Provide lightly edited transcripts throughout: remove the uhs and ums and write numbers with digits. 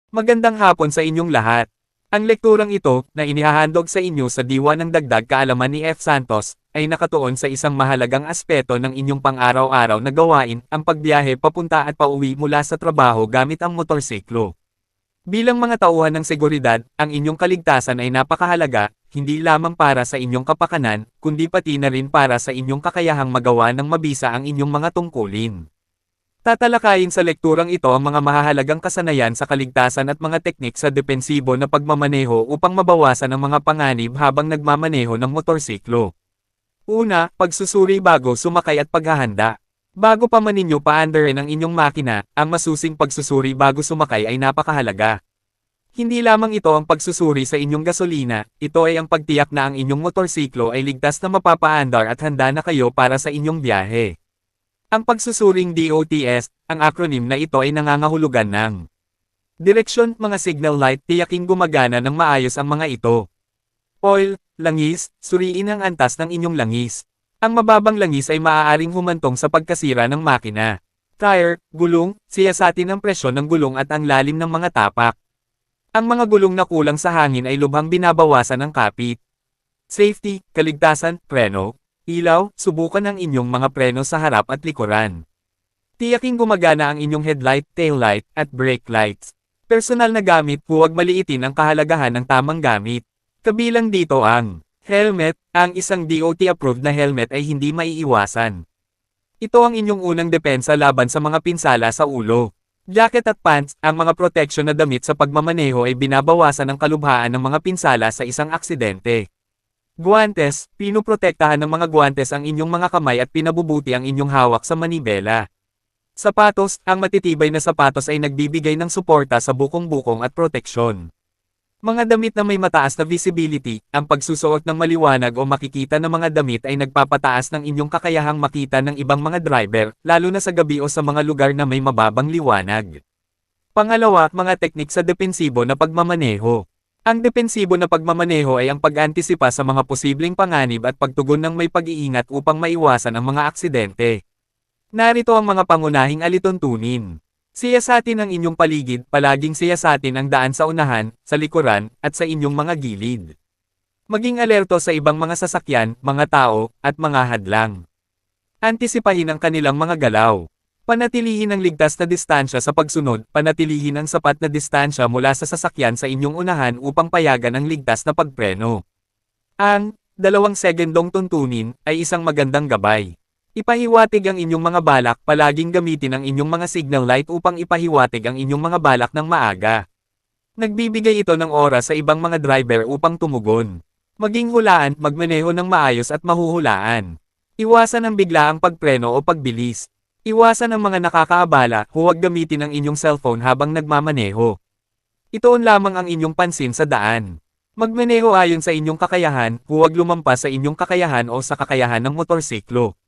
Magandang hapon sa inyong lahat. Ang lekturang ito, na inihahandog sa inyo sa diwa ng dagdag kaalaman ni F. Santos, ay nakatuon sa isang mahalagang aspeto ng inyong pang-araw-araw na gawain, ang pagbiyahe papunta at pauwi mula sa trabaho gamit ang motorsiklo. Bilang mga tauhan ng seguridad, ang inyong kaligtasan ay napakahalaga, hindi lamang para sa inyong kapakanan, kundi pati na rin para sa inyong kakayahang magawa ng mabisa ang inyong mga tungkulin. Tatalakayin sa lekturang ito ang mga mahahalagang kasanayan sa kaligtasan at mga teknik sa depensibo na pagmamaneho upang mabawasan ang mga panganib habang nagmamaneho ng motorsiklo. Una, pagsusuri bago sumakay at paghahanda. Bago pa man ninyo paandarin ang inyong makina, ang masusing pagsusuri bago sumakay ay napakahalaga. Hindi lamang ito ang pagsusuri sa inyong gasolina, ito ay ang pagtiyak na ang inyong motorsiklo ay ligtas na mapapaandar at handa na kayo para sa inyong biyahe. Ang pagsusuring DOTS, ang acronym na ito ay nangangahulugan ng direksyon, mga signal light, tiyaking gumagana ng maayos ang mga ito. Oil, langis, suriin ang antas ng inyong langis. Ang mababang langis ay maaaring humantong sa pagkasira ng makina. Tire, gulong, siyasatin ang presyon ng gulong at ang lalim ng mga tapak. Ang mga gulong na kulang sa hangin ay lubhang binabawasan ng kapit. Safety, kaligtasan, preno. Ilaw, subukan ang inyong mga preno sa harap at likuran. Tiyaking gumagana ang inyong headlight, taillight, at brake lights. Personal na gamit, huwag maliitin ang kahalagahan ng tamang gamit. Kabilang dito ang helmet. Ang isang DOT-approved na helmet ay hindi maiiwasan. Ito ang inyong unang depensa laban sa mga pinsala sa ulo. Jacket at pants, ang mga protection na damit sa pagmamaneho ay binabawasan ang kalubhaan ng mga pinsala sa isang aksidente. Guwantes, pinoprotektahan ng mga guwantes ang inyong mga kamay at pinabubuti ang inyong hawak sa manibela. Sapatos, ang matitibay na sapatos ay nagbibigay ng suporta sa bukong-bukong at proteksyon. Mga damit na may mataas na visibility, ang pagsusuot ng maliwanag o makikita ng mga damit ay nagpapataas ng inyong kakayahang makita ng ibang mga driver, lalo na sa gabi o sa mga lugar na may mababang liwanag. Pangalawa, mga teknik sa depensibo na pagmamaneho. Ang depensibo na pagmamaneho ay ang pag-antisipa sa mga posibleng panganib at pagtugon ng may pag-iingat upang maiwasan ang mga aksidente. Narito ang mga pangunahing alituntunin. Siyasatin ang inyong paligid, palaging siyasatin ang daan sa unahan, sa likuran, at sa inyong mga gilid. Maging alerto sa ibang mga sasakyan, mga tao, at mga hadlang. Antisipahin ang kanilang mga galaw. Panatilihin ang ligtas na distansya sa pagsunod, panatilihin ang sapat na distansya mula sa sasakyan sa inyong unahan upang payagan ang ligtas na pagpreno. Ang 2 segundong tuntunin ay isang magandang gabay. Ipahiwatig ang inyong mga balak, palaging gamitin ang inyong mga signal light upang ipahiwatig ang inyong mga balak ng maaga. Nagbibigay ito ng oras sa ibang mga driver upang tumugon. Maging hulaan, magmaneho ng maayos at mahuhulaan. Iwasan ang biglaang pagpreno o pagbilis. Iwasan ang mga nakakaabala, huwag gamitin ang inyong cellphone habang nagmamaneho. Ituon lamang ang inyong pansin sa daan. Magmaneho ayon sa inyong kakayahan, huwag lumampas sa inyong kakayahan o sa kakayahan ng motorsiklo.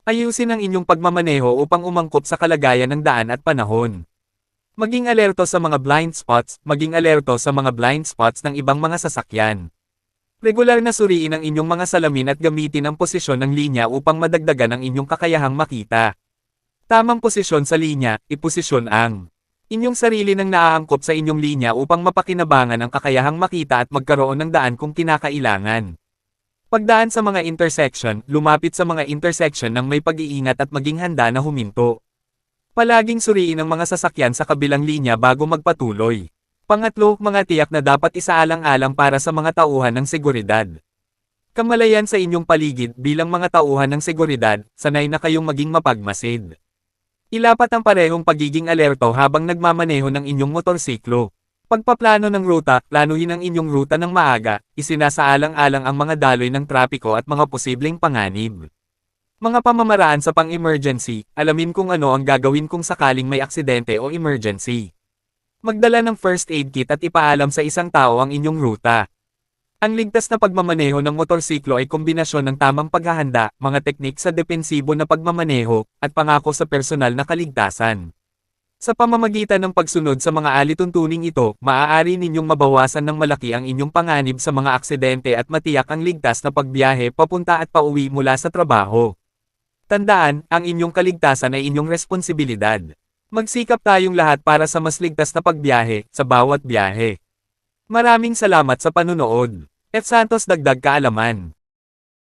Ayusin ang inyong pagmamaneho upang umangkop sa kalagayan ng daan at panahon. Maging alerto sa mga blind spots, maging alerto sa mga blind spots ng ibang mga sasakyan. Regular na suriin ang inyong mga salamin at gamitin ang posisyon ng linya upang madagdagan ang inyong kakayahang makita. Tamang posisyon sa linya, iposisyon ang inyong sarili ng naaangkop sa inyong linya upang mapakinabangan ang kakayahang makita at magkaroon ng daan kung kinakailangan. Pagdaan sa mga intersection, lumapit sa mga intersection ng may pag-iingat at maging handa na huminto. Palaging suriin ang mga sasakyan sa kabilang linya bago magpatuloy. Pangatlo, mga tiyak na dapat isaalang-alang para sa mga tauhan ng seguridad. Kamalayan sa inyong paligid bilang mga tauhan ng seguridad, sanay na kayong maging mapagmasid. Ilapat ang parehong pagiging alerto habang nagmamaneho ng inyong motorsiklo. Pagpaplano ng ruta, planuhin ang inyong ruta ng maaga, isinasaalang-alang ang mga daloy ng trapiko at mga posibleng panganib. Mga pamamaraan sa pang-emergency, alamin kung ano ang gagawin kung sakaling may aksidente o emergency. Magdala ng first aid kit at ipaalam sa isang tao ang inyong ruta. Ang ligtas na pagmamaneho ng motorsiklo ay kombinasyon ng tamang paghahanda, mga teknik sa depensibo na pagmamaneho, at pangako sa personal na kaligtasan. Sa pamamagitan ng pagsunod sa mga alituntuning ito, maaari ninyong mabawasan ng malaki ang inyong panganib sa mga aksidente at matiyak ang ligtas na pagbiyahe papunta at pauwi mula sa trabaho. Tandaan, ang inyong kaligtasan ay inyong responsibilidad. Magsikap tayong lahat para sa mas ligtas na pagbiyahe, sa bawat biyahe. Maraming salamat sa panunood. F. Santos, dagdag kaalaman.